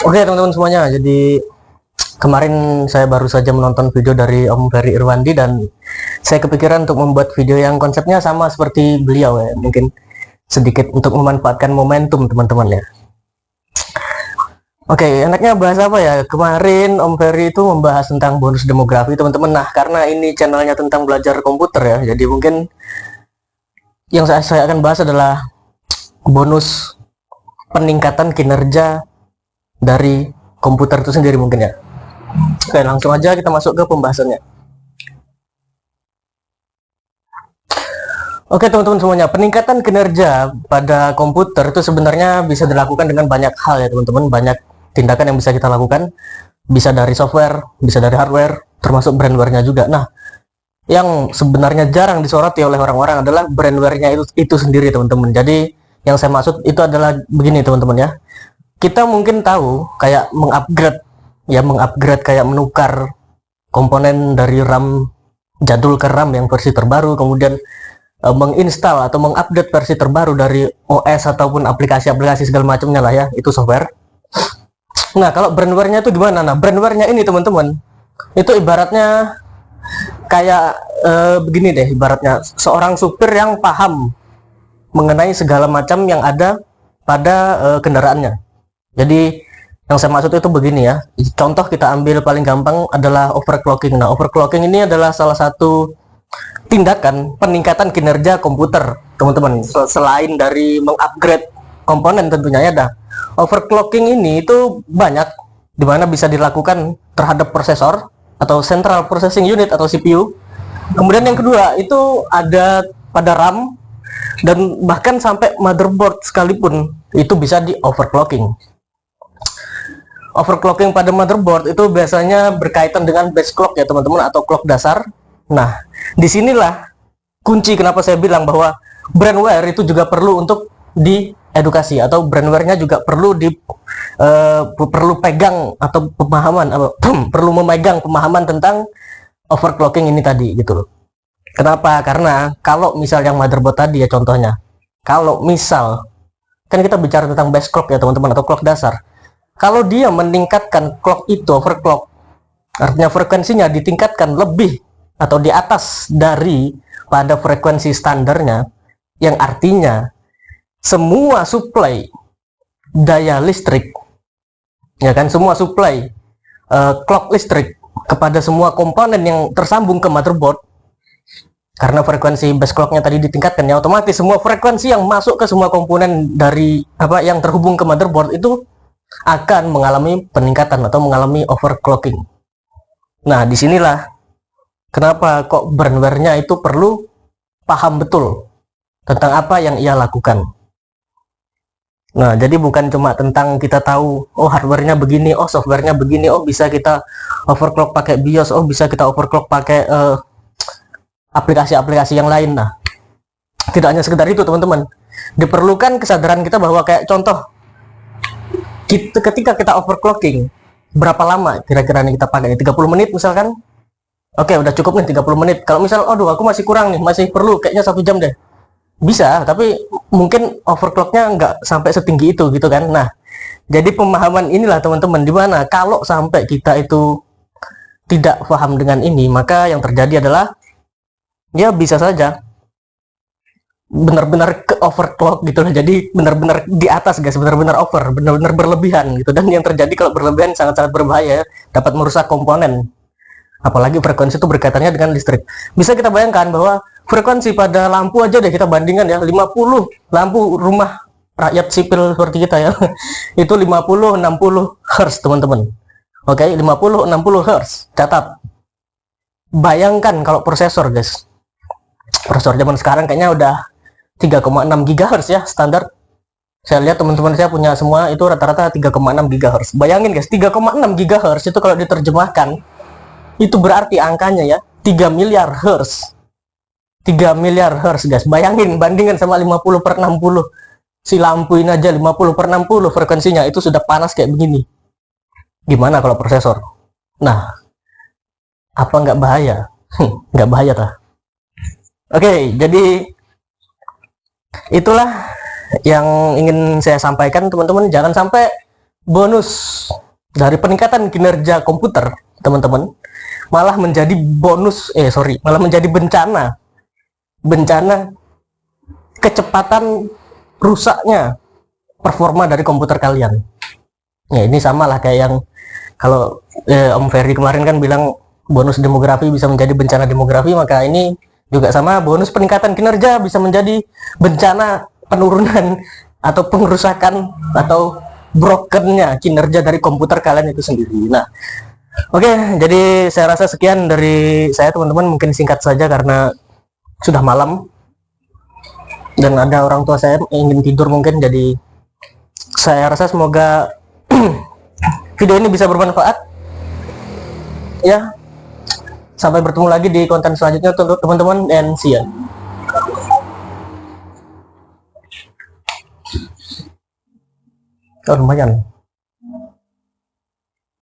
Oke teman-teman semuanya, jadi kemarin saya baru saja menonton video dari Om Ferry Irwandi dan saya kepikiran untuk membuat video yang konsepnya sama seperti beliau ya, mungkin sedikit untuk memanfaatkan momentum teman-teman ya. Oke, enaknya bahas apa ya? Kemarin Om Ferry itu membahas tentang bonus demografi teman-teman. Nah, karena ini channelnya tentang belajar komputer ya, jadi mungkin yang saya akan bahas adalah bonus peningkatan kinerja dari komputer itu sendiri mungkin ya. Oke, langsung aja kita masuk ke pembahasannya. Oke teman-teman semuanya, peningkatan kinerja pada komputer itu sebenarnya bisa dilakukan dengan banyak hal ya teman-teman. Banyak tindakan yang bisa kita lakukan, bisa dari software, bisa dari hardware, termasuk brandware-nya juga. Nah, yang sebenarnya jarang disoroti oleh orang-orang adalah brandware-nya itu sendiri teman-teman. Jadi yang saya maksud itu adalah begini teman-teman ya. Kita mungkin tahu kayak mengupgrade kayak menukar komponen dari RAM jadul ke RAM yang versi terbaru, kemudian menginstal atau mengupdate versi terbaru dari OS ataupun aplikasi-aplikasi segala macamnya lah ya, itu software. Nah, kalau brandware-nya itu gimana? Nah, brandware-nya ini teman-teman, itu ibaratnya kayak begini deh, ibaratnya seorang supir yang paham mengenai segala macam yang ada pada kendaraannya. Jadi yang saya maksud itu begini ya, contoh kita ambil paling gampang adalah overclocking. Nah, overclocking ini adalah salah satu tindakan peningkatan kinerja komputer teman-teman, selain dari mengupgrade komponen tentunya ya. Dah, overclocking ini itu banyak dimana bisa dilakukan terhadap prosesor atau central processing unit atau CPU. Kemudian yang kedua itu ada pada RAM dan bahkan sampai motherboard sekalipun itu bisa di overclocking. Overclocking pada motherboard itu biasanya berkaitan dengan base clock ya teman-teman, atau clock dasar. Nah, disinilah kunci kenapa saya bilang bahwa brandware itu juga perlu untuk diedukasi, atau brandware-nya juga perlu perlu pegang atau pemahaman perlu memegang pemahaman tentang overclocking ini tadi gitu loh. Kenapa? Karena kalau misal yang motherboard tadi ya contohnya, kalau misal kan kita bicara tentang base clock ya teman-teman, atau clock dasar. Kalau dia meningkatkan clock itu overclock, artinya frekuensinya ditingkatkan lebih atau di atas dari pada frekuensi standarnya, yang artinya semua suplai daya listrik ya kan, semua suplai clock listrik kepada semua komponen yang tersambung ke motherboard, karena frekuensi base clocknya tadi ditingkatkan ya, otomatis semua frekuensi yang masuk ke semua komponen dari yang terhubung ke motherboard itu akan mengalami peningkatan atau mengalami overclocking. Nah, disinilah kenapa kok brandware-nya itu perlu paham betul tentang apa yang ia lakukan. Nah, jadi bukan cuma tentang kita tahu, oh hardware-nya begini, oh software-nya begini, oh bisa kita overclock pakai BIOS, oh bisa kita overclock pakai aplikasi-aplikasi yang lain. Nah, tidak hanya sekedar itu teman-teman, diperlukan kesadaran kita bahwa kayak contoh, ketika kita overclocking, berapa lama kira-kira nih kita pakai? 30 menit misalkan. Oke, udah cukup nih 30 menit. Kalau misal, aduh aku masih kurang nih, masih perlu kayaknya 1 jam deh. Bisa, tapi mungkin overclocknya nggak sampai setinggi itu gitu kan. Nah, jadi pemahaman inilah teman-teman, dimana kalau sampai kita itu tidak paham dengan ini, maka yang terjadi adalah ya bisa saja benar-benar ke overclock gitu loh. Jadi benar-benar di atas guys, benar-benar over, benar-benar berlebihan gitu. Dan yang terjadi kalau berlebihan sangat-sangat berbahaya, dapat merusak komponen. Apalagi frekuensi itu berkaitannya dengan listrik. Bisa kita bayangkan bahwa frekuensi pada lampu aja deh kita bandingkan ya, 50 lampu rumah rakyat sipil seperti kita ya. Itu 50-60 Hz teman-teman. Oke, 50-60 Hz. Catat. Bayangkan kalau prosesor guys. Prosesor zaman sekarang kayaknya udah 3,6 GHz ya standar. Saya lihat teman-teman saya punya semua itu rata-rata 3,6 GHz. Bayangin guys, 3,6 GHz itu kalau diterjemahkan itu berarti angkanya ya 3 miliar Hz. 3 miliar Hz guys. Bayangin, bandingkan sama 50/60. Si lampu ini aja 50/60 frekuensinya itu sudah panas kayak begini. Gimana kalau prosesor? Nah, apa nggak bahaya? Nggak bahaya tah. Oke, jadi itulah yang ingin saya sampaikan teman-teman. Jangan sampai bonus dari peningkatan kinerja komputer, teman-teman, malah menjadi malah menjadi bencana kecepatan rusaknya performa dari komputer kalian. Ya ini sama lah kayak yang kalau Om Ferry kemarin kan bilang bonus demografi bisa menjadi bencana demografi, maka ini juga sama, bonus peningkatan kinerja bisa menjadi bencana penurunan atau pengerusakan atau brokennya kinerja dari komputer kalian itu sendiri. Nah, oke, jadi saya rasa sekian dari saya teman-teman, mungkin singkat saja karena sudah malam dan ada orang tua saya ingin tidur mungkin, jadi saya rasa semoga video ini bisa bermanfaat ya. Sampai bertemu lagi di konten selanjutnya untuk teman-teman, and see ya. Oh, lumayan.